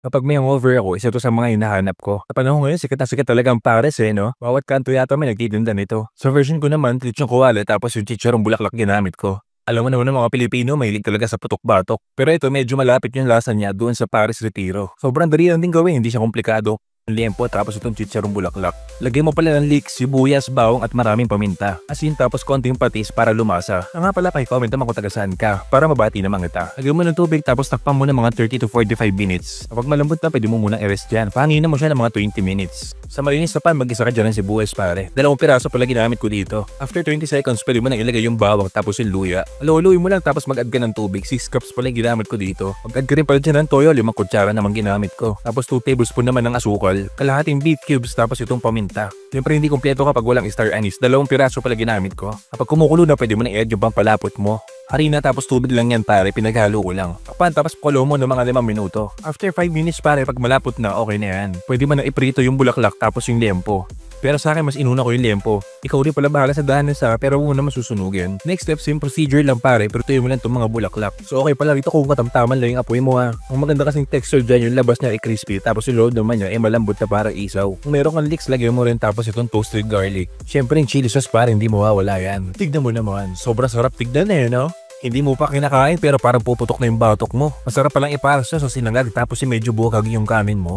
Kapag may hangover ako, isa to sa mga hinahanap ko. Sa panahon ngayon, sikat na sikat talaga ang pares no? Bawat kanto yata may nagtitinda nito. Sa version ko naman, lechong kawali tapos yung chicharong bulaklak ginamit ko. Alam mo naman ng mga Pilipino, mahilig talaga sa putok-batok. Pero ito, medyo malapit yung lasa niya doon sa Paris Retiro. Sobrang dali lang din gawin, hindi siya komplikado. Liempo tapos itong chicharong bulaklak. Lagyan mo pala ng leeks, sibuyas, bawang at maraming paminta. Asin tapos konting patis para lumasa. Nga pala, pa-comment naman kung taga saan ka para mabati naman kita. Lagyan mo ng tubig tapos takpan mo ng mga 30 to 45 minutes. Kapag malambot na, pwede mo munang i-rest dyan. Pahanginin mo siya ng mga 20 minutes. Sa malinis na pan, mag-isa ka dyan ng sibuyas pare. 2 piraso pala ginamit ko dito. After 20 seconds, pwede mo nang ilagay yung bawang tapos yung luya. Haluin mo lang tapos mag-add ka ng tubig. 6 cups pala yung ginamit ko dito. Mag-add ka rin pala dyan ng toyo, 5 kutsara naman ginamit ko. Tapos 2 tablespoon naman ng asukal, kalahating beef cubes tapos itong paminta. Siyempre hindi kompleto kapag walang star anise. 2 piraso pala ginamit ko. Kapag kumukulo na, pwede mo na i-add yung pampalapot mo. Harina tapos tubig lang yan pare, pinaghalo ko lang. Takpan tapos kulo mo ng mga 5 minuto. After 5 minutes pare, pag malapot na, okay na yan. Pwede mo na iprito yung bulaklak tapos yung liempo. Pero sa akin mas inuna ko yung liempo. Ikaw rin pala bahala sa dahanan sa pero huwag mo naman susunugin. Next step, same procedure lang pare, pero tuyo mo lang itong mga bulaklak. So okay pala dito kung katamtaman lang yung apoy mo ha. Ang maganda kasing texture dyan, yung labas niya ay crispy tapos yung loob naman niya ay malambot na para isaw. Kung meron kang leeks, lagyan mo rin tapos itong toasted garlic. Siyempre yung chili sauce pare, hindi mawawala yan. Tignan mo naman, sobrang sarap tignan no? Hindi mo pa kinakain pero parang puputok na yung batok mo. Masarap palang iparas siya sa sinangag tapos medyo bukag yung kanin mo.